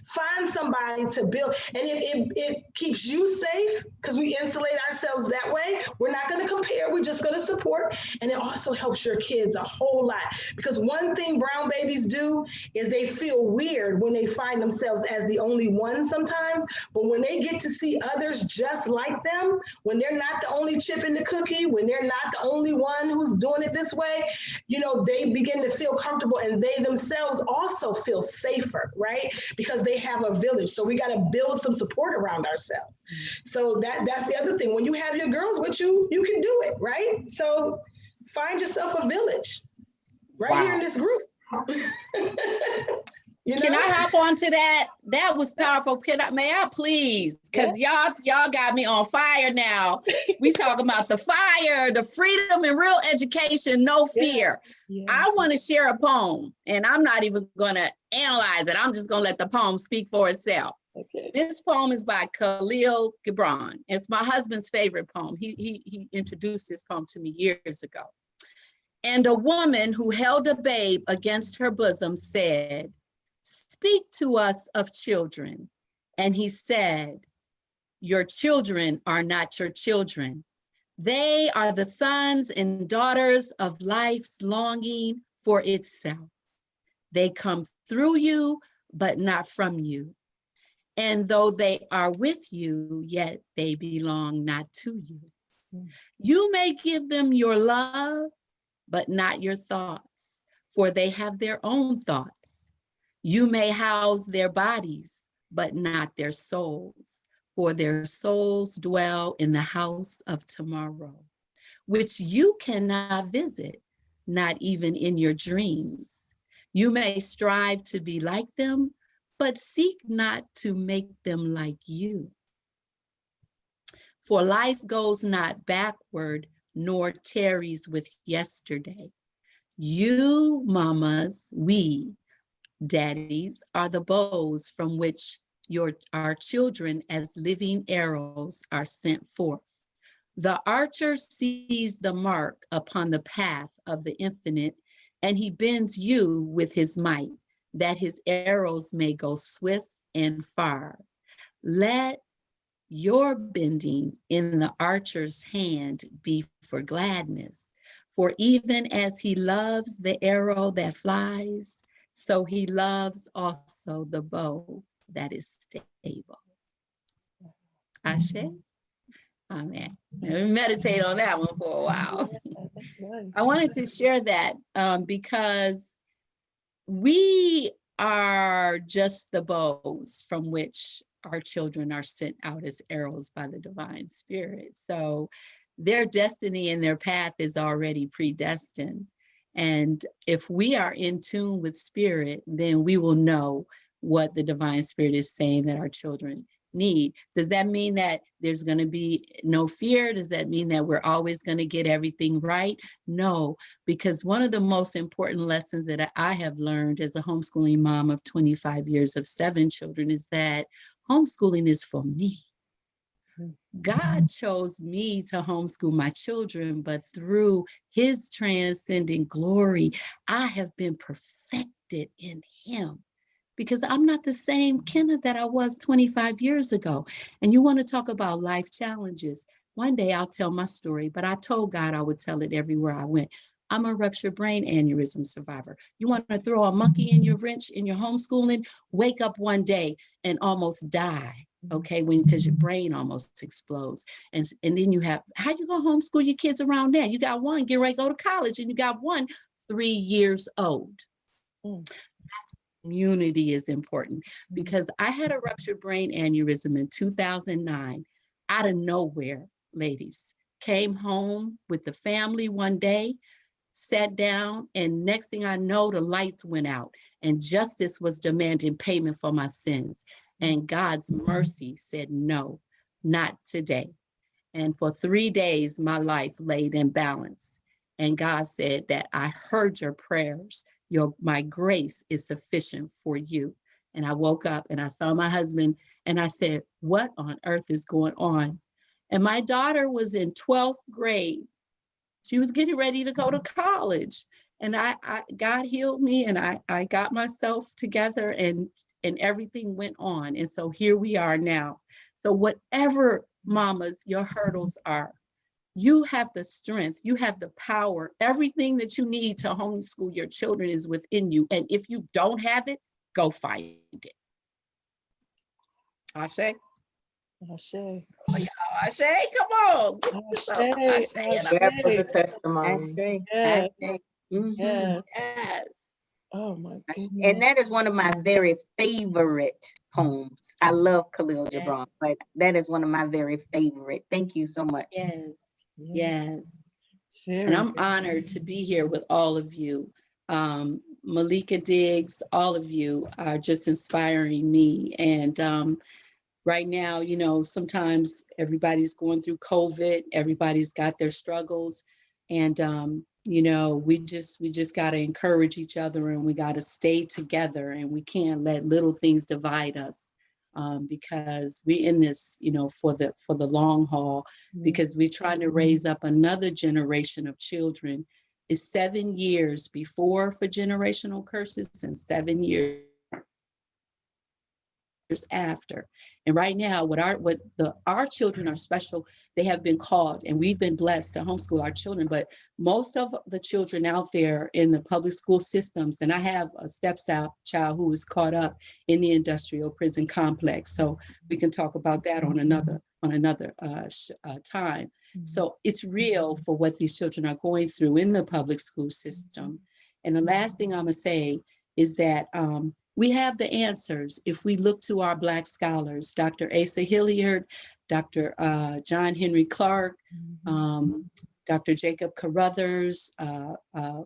F: find somebody to build, and it keeps you safe because we insulate ourselves that way. We're not going to compare, we're just going to support. And it also helps your kids a whole lot, because one thing brown babies do is they feel weird when they find themselves as the only one sometimes, but when they get to see others just like them, when they're not the only chip in the cookie, when they're not the only one who's doing it this way, you know, they begin to feel comfortable, and they themselves also feel safer, right? Because they have a village. So we got to build some support around ourselves. So that's the other thing. When you have your girls with you, you can do it, right? So find yourself a village right here in this group. You know?
H: Can I hop onto that? That was powerful. May I please? Because y'all got me on fire now. We talk about the fire, the freedom and real education, no fear. Yeah. I want to share a poem, and I'm not even going to analyze it. I'm just going to let the poem speak for itself. Okay. This poem is by Khalil Gibran. It's my husband's favorite poem. He introduced this poem to me years ago. And a woman who held a babe against her bosom said, "Speak to us of children." And he said, "Your children are not your children. They are the sons and daughters of life's longing for itself. They come through you, but not from you. And though they are with you, yet they belong not to you. You may give them your love, but not your thoughts, for they have their own thoughts. You may house their bodies, but not their souls, for their souls dwell in the house of tomorrow, which you cannot visit, not even in your dreams. You may strive to be like them, but seek not to make them like you. For life goes not backward, nor tarries with yesterday. You, mamas, we, daddies, are the bows from which our children as living arrows are sent forth. The archer sees the mark upon the path of the infinite, and he bends you with his might, that his arrows may go swift and far. Let your bending in the archer's hand be for gladness, for even as he loves the arrow that flies, so he loves also the bow that is stable. Ashe? Amen. Let me meditate on that one for a while. That's nice. I wanted to share that because we are just the bows from which our children are sent out as arrows by the divine spirit. So their destiny and their path is already predestined. And if we are in tune with spirit, then we will know what the divine spirit is saying that our children need. Does that mean that there's going to be no fear? Does that mean that we're always going to get everything right? No, because one of the most important lessons that I have learned as a homeschooling mom of 25 years of 7 children is that homeschooling is for me. God chose me to homeschool my children, but through his transcendent glory, I have been perfected in him. Because I'm not the same Kyna that I was 25 years ago. And you want to talk about life challenges. One day I'll tell my story, but I told God I would tell it everywhere I went. I'm a ruptured brain aneurysm survivor. You want to throw a monkey in your wrench in your homeschooling? Wake up one day and almost die. Okay, because your brain almost explodes. And then you have, how you gonna homeschool your kids around that? You got one getting ready to go to college and you got one 3 years old. Community is important because I had a ruptured brain aneurysm in 2009 out of nowhere, ladies. Came home with the family one day, sat down, and next thing I know, the lights went out and justice was demanding payment for my sins. And God's mercy said, no, not today. And for 3 days, my life laid in balance. And God said that I heard your prayers. My grace is sufficient for you. And I woke up and I saw my husband and I said, what on earth is going on? And my daughter was in 12th grade. She was getting ready to go to college. And God healed me and I got myself together and everything went on. And so here we are now. So whatever, mamas, your hurdles are, you have the strength, you have the power. Everything that you need to homeschool your children is within you. And if you don't have it, go find it. Ashe?
C: Ashe.
H: Ashe, come on.
C: Ashe.
G: That was a testimony.
C: Yes.
D: Mhm.
C: Yes.
H: Yes.
C: Oh my goodness.
D: And that is one of my very favorite poems. I love Khalil
H: Yes.
D: Gibran, but that is one of my very favorite. Thank you so much.
H: Yes.
C: Yeah.
H: Yes.
C: Very
H: And I'm
C: good.
H: honored to be here with all of you. Malika Diggs, all of you are just inspiring me. And right now, you know, sometimes everybody's going through COVID, everybody's got their struggles. And, you know, we just got to encourage each other and we got to stay together and we can't let little things divide us. Because we're in this, you know, for the long haul, because we're trying to raise up another generation of children. It's 7 years before for generational curses and 7 years after. And right now, our children are special. They have been called, and we've been blessed to homeschool our children. But most of the children out there in the public school systems, and I have a stepchild who is caught up in the industrial prison complex. So we can talk about that on another time. So it's real for what these children are going through in the public school system. And the last thing I'm gonna say is that we have the answers if we look to our Black scholars, Dr. Asa Hilliard, Dr. John Henry Clark, Dr. Jacob Carruthers,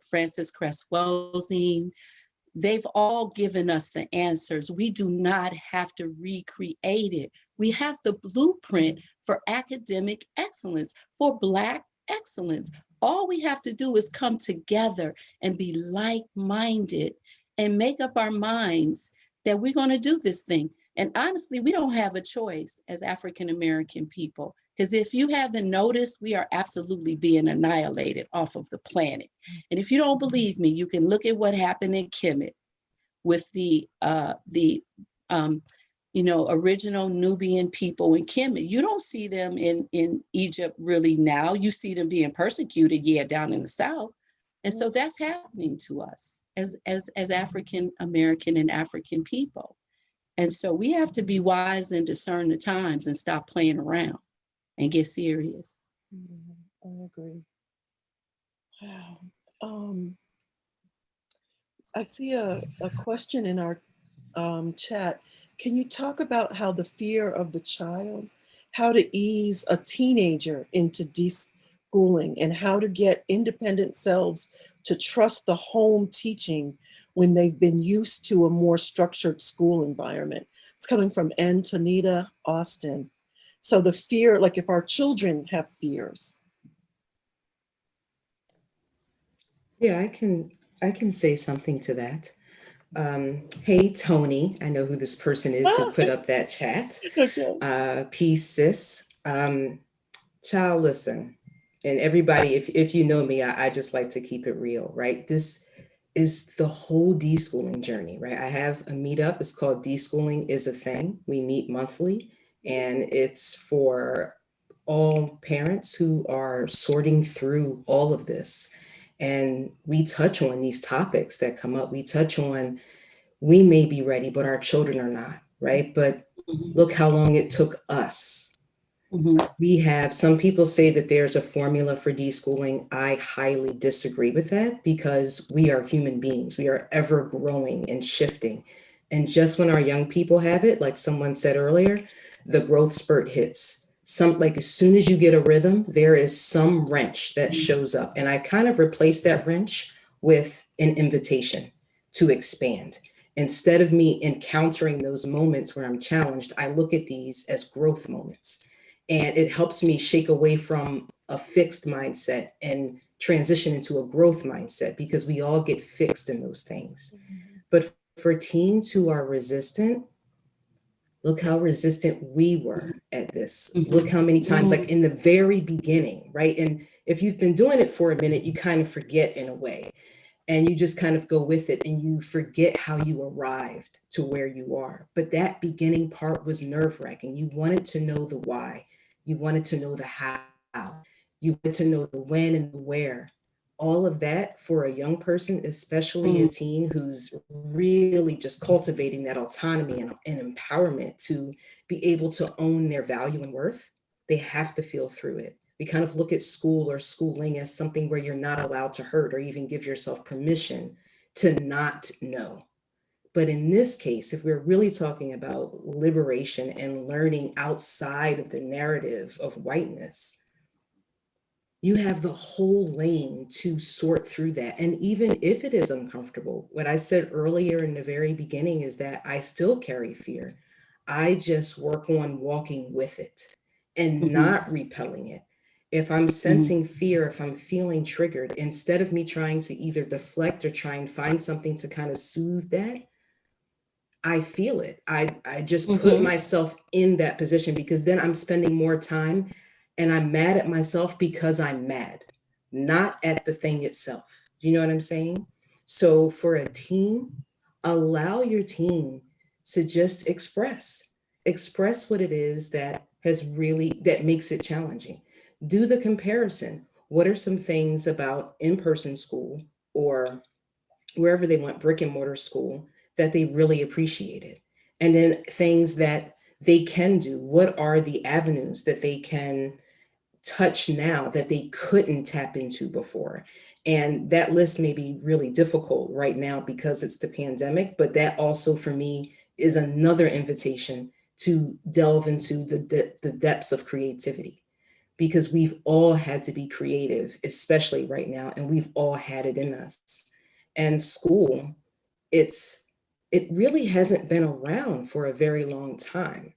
H: Francis Cress Welsing. They've all given us the answers. We do not have to recreate it. We have the blueprint for academic excellence, for Black excellence. All we have to do is come together and be like-minded and make up our minds that we're going to do this thing. And honestly, we don't have a choice as African-American people, because if you haven't noticed, we are absolutely being annihilated off of the planet. And if you don't believe me, you can look at what happened in Kemet with the original Nubian people in Kemet. You don't see them in Egypt really now. You see them being persecuted, down in the South. And so that's happening to us as African American and African people. And so we have to be wise and discern the times and stop playing around and get serious.
C: I agree. Wow. I see a question in our chat. Can you talk about how the fear of the child, how to ease a teenager into deschooling and how to get independent selves to trust the home teaching when they've been used to a more structured school environment? It's coming from Antonita Austin. So the fear, like if our children have fears.
E: Yeah, I can say something to that. Hey, Tony, I know who this person is who put up that chat.
C: Okay.
E: Peace, sis. Child, listen, and everybody, if you know me, I just like to keep it real, right? This is the whole deschooling journey, right? I have a meetup. It's called Deschooling is a Thing. We meet monthly, and it's for all parents who are sorting through all of this. And we touch on these topics that come up. We touch on we may be ready, but our children are not, right? But
H: Mhm.
E: look how long it took us.
H: Mhm.
E: We have some people say that there's a formula for deschooling. I highly disagree with that because we are human beings. We are ever growing and shifting. And just when our young people have it, like someone said earlier, the growth spurt hits. Some like as soon as you get a rhythm, there is some wrench that shows up. And I kind of replace that wrench with an invitation to expand. Instead of me encountering those moments where I'm challenged, I look at these as growth moments, and it helps me shake away from a fixed mindset and transition into a growth mindset because we all get fixed in those things. But for teens who are resistant, look how resistant we were at this. Look how many times, like
H: Mhm.
E: in the very beginning, right? And if you've been doing it for a minute, you kind of forget in a way, and you just kind of go with it and you forget how you arrived to where you are. But that beginning part was nerve wracking. You wanted to know the why, you wanted to know the how, you wanted to know the when and the where. All of that for a young person, especially a
H: Mhm.
E: teen who's really just cultivating that autonomy and empowerment to be able to own their value and worth, they have to feel through it. We kind of look at school or schooling as something where you're not allowed to hurt or even give yourself permission to not know. But in this case, if we're really talking about liberation and learning outside of the narrative of whiteness, you have the whole lane to sort through that. And even if it is uncomfortable, what I said earlier in the very beginning is that I still carry fear. I just work on walking with it and
H: Mhm.
E: not repelling it. If I'm
H: Mhm.
E: sensing fear, if I'm feeling triggered, instead of me trying to either deflect or try and find something to kind of soothe that, I feel it. I just put
H: Mhm.
E: myself in that position because then I'm spending more time and I'm mad at myself because I'm mad, not at the thing itself. Do you know what I'm saying? So for a teen, allow your teen to just express what it is that has really that makes it challenging. Do the comparison. What are some things about in-person school or wherever they went, brick and mortar school, that they really appreciated? And then things that they can do. What are the avenues that they can touch now that they couldn't tap into before? And that list may be really difficult right now because it's the pandemic, but that also for me is another invitation to delve into the depths of creativity because we've all had to be creative, especially right now, and we've all had it in us. And school, it's it really hasn't been around for a very long time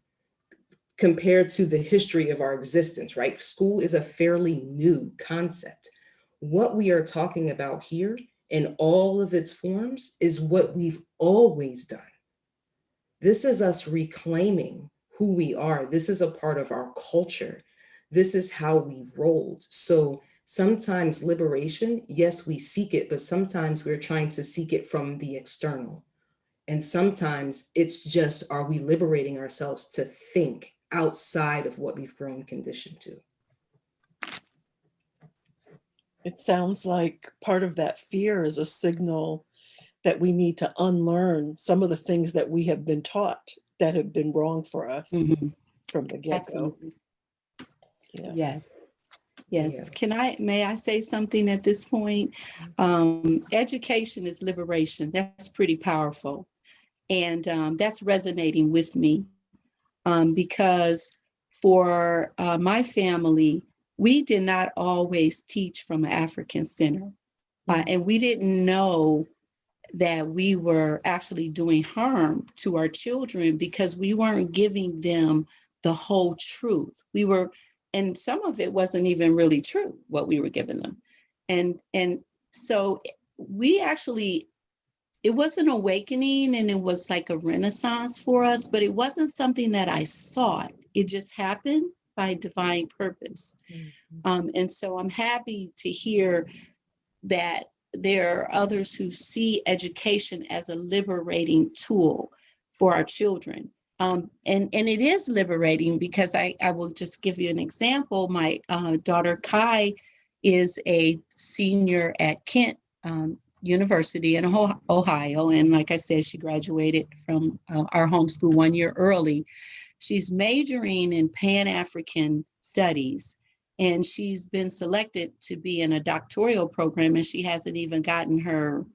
E: compared to the history of our existence, right? School is a fairly new concept. What we are talking about here in all of its forms is what we've always done. This is us reclaiming who we are. This is a part of our culture. This is how we rolled. So sometimes liberation, yes, we seek it, but sometimes we're trying to seek it from the external. And sometimes it's just, are we liberating ourselves to think outside of what we've grown conditioned to?
C: It sounds like part of that fear is a signal that we need to unlearn some of the things that we have been taught that have been wrong for us
H: Mhm.
C: from the get-go.
H: Absolutely.
C: Yeah.
H: Yes.
E: Yeah.
H: Yes. May I say something at this point? Education is liberation. That's pretty powerful. And that's resonating with me because for my family, we did not always teach from an African center. And we didn't know that we were actually doing harm to our children because we weren't giving them the whole truth. And some of it wasn't even really true, what we were giving them. And so we actually, it was an awakening and it was like a renaissance for us, but it wasn't something that I sought. It just happened. by divine purpose.
C: Mhm.
H: And so I'm happy to hear that there are others who see education as a liberating tool for our children. And it is liberating because I will just give you an example. My daughter Kai is a senior at Kent University in Ohio. And like I said, she graduated from our homeschool 1 year early. She's majoring in Pan-African studies, and she's been selected to be in a doctoral program, and she hasn't even gotten her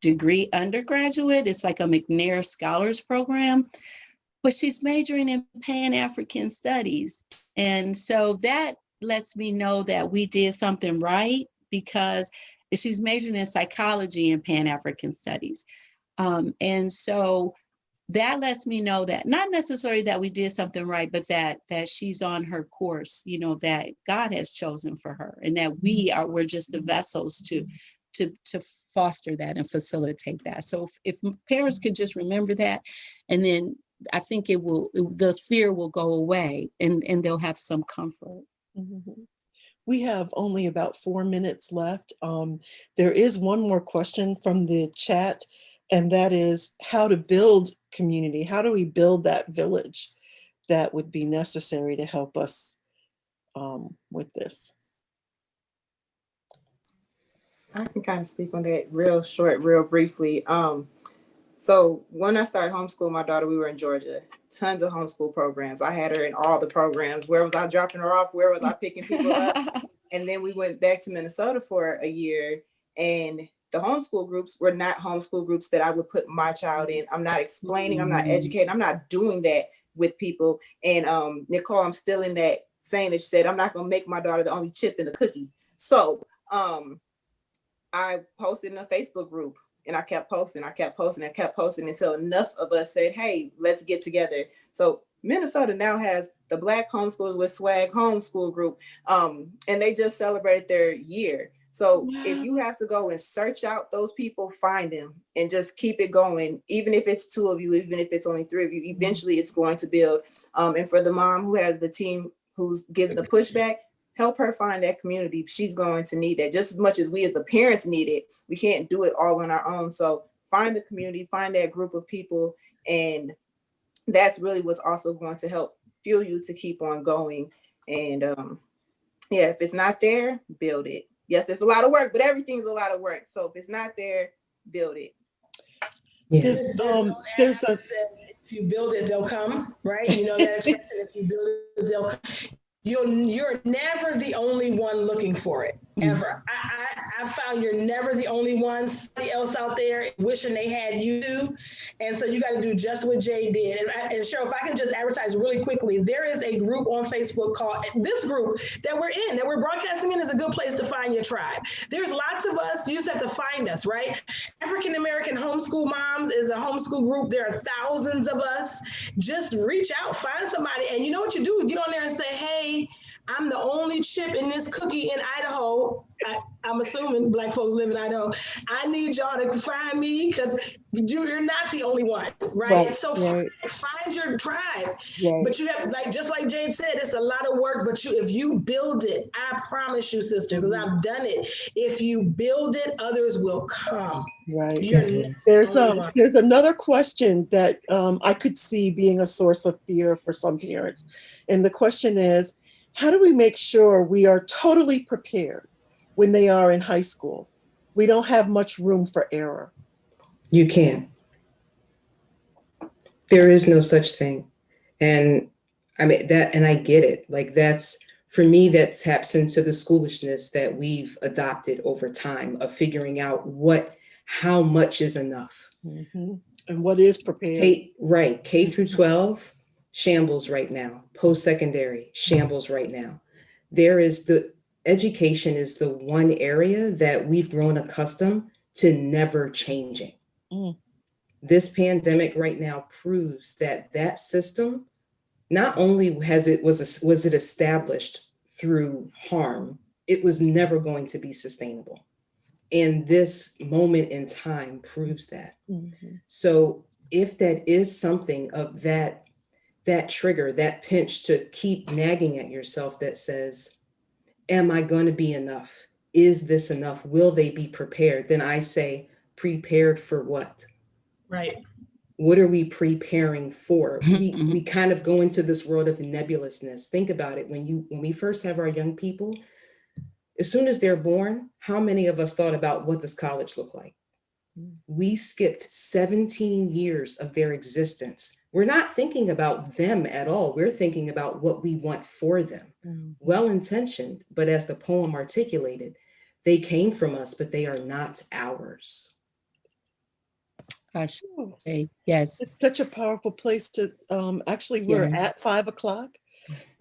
H: degree undergraduate. It's like a McNair Scholars Program, but she's majoring in Pan-African studies. And so that lets me know that we did something right, because she's majoring in psychology and Pan-African studies. And so that lets me know that not necessarily that we did something right, but that she's on her course, you know, that God has chosen for her, and that we're just the vessels to foster that and facilitate that. So if parents could just remember that, and then I think the fear will go away, and they'll have some comfort.
C: Mhm. We have only about 4 minutes left. There is one more question from the chat, and that is how to build community. How do we build that village that would be necessary to help us with this?
G: I can kind of speak on that real short, real briefly. So when I started homeschool my daughter, we were in Georgia. Tons of homeschool programs. I had her in all the programs. Where was I dropping her off? Where was I picking people up? And then we went back to Minnesota for a year, and the homeschool groups were not homeschool groups that I would put my child in. I'm not explaining, I'm not educating, I'm not doing that with people. And Nicole, I'm still in that saying that she said, I'm not gonna make my daughter the only chip in the cookie. So I posted in a Facebook group, and I kept posting until enough of us said, hey, let's get together. So Minnesota now has the Black Homeschoolers with Swag Homeschool Group, and they just celebrated their year. So if you have to go and search out those people, find them and just keep it going. Even if it's 2 of you, even if it's only 3 of you, eventually it's going to build. And for the mom who has the team who's giving the pushback, help her find that community. She's going to need that just as much as we as the parents need it. We can't do it all on our own. So find the community, find that group of people. And that's really what's also going to help fuel you to keep on going. And yeah, if it's not there, build it. Yes, it's a lot of work, but everything's a lot of work. So if it's not there, build it.
C: Yes. There's a
F: if you build it, they'll come, right? You know that expression, if you build it, they'll come. You're never the only one looking for it, ever. I found you're never the only one. Somebody else out there wishing they had you too. And so you got to do just what Jay did. And Cheryl, if I can just advertise really quickly, there is a group on Facebook called, this group that we're in, that we're broadcasting in, is a good place to find your tribe. There's lots of us. You just have to find us, right? African American Homeschool Moms is a homeschool group. There are thousands of us. Just reach out, find somebody. And you know what you do? Get on there and say, hey, I'm the only chip in this cookie in Idaho. I'm assuming Black folks live in Idaho. I need y'all to find me, because you're not the only one, right? So find your tribe. But you have, just like Jade said, it's a lot of work, but if you build it, I promise you, sister, because I've done it. If you build it, others will come.
C: Right. There's another question that I could see being a source of fear for some parents. And the question is, how do we make sure we are totally prepared when they are in high school? We don't have much room for error.
E: You can't. There is no such thing. And I mean that, and I get it. Like that's, for me, that taps into the schoolishness that we've adopted over time of figuring out how much is enough.
C: And what is prepared.
E: K through 12, shambles right now. Post-secondary, shambles right now. Education is the one area that we've grown accustomed to never changing. This pandemic right now proves that system, not only was it established through harm, it was never going to be sustainable. And this moment in time proves that. So if that is something of that that trigger, that pinch to keep nagging at yourself that says, am I going to be enough? Is this enough? Will they be prepared? Then I say, prepared for what?
F: Right.
E: What are we preparing for? We kind of go into this world of nebulousness. Think about it. When we first have our young people, as soon as they're born, how many of us thought about what does college look like? We skipped 17 years of their existence. We're not thinking about them at all. We're thinking about what we want for them. Well-intentioned, but as the poem articulated, they came from us, but they are not ours.
H: Gosh, yes.
C: It's such a powerful place to, actually, we're at
H: Yes.
C: 5 o'clock.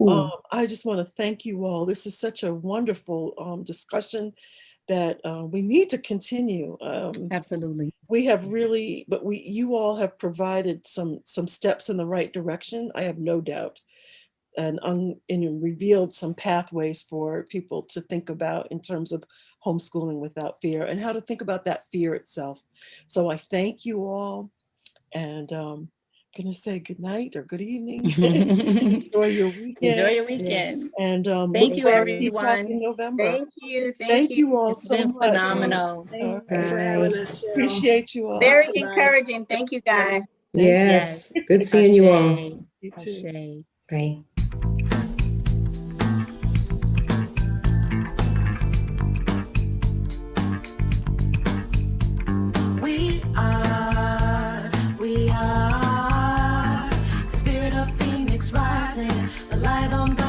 H: Ooh.
C: I just want to thank you all. This is such a wonderful discussion that we need to continue.
H: Absolutely.
C: We have really, but you all have provided some steps in the right direction, I have no doubt, and revealed some pathways for people to think about in terms of homeschooling without fear and how to think about that fear itself. So I thank you all, and I'm gonna say good night or good evening. Enjoy your weekend.
H: Enjoy your weekend.
C: And
H: Thank
C: look
H: you,
C: for our Tea Talk
H: everyone.
C: in November.
D: Thank you.
C: Thank you all
H: It's
C: so
H: been
C: much.
H: phenomenal.
F: Thank you for having us, Cheryl.
C: Appreciate you all.
D: Very
F: Bye.
D: encouraging. Thank you, guys.
E: Yes. Good seeing you all.
C: You too.
H: Ashe.
E: Bye.
A: We are, Spirit of Phoenix rising, the light on the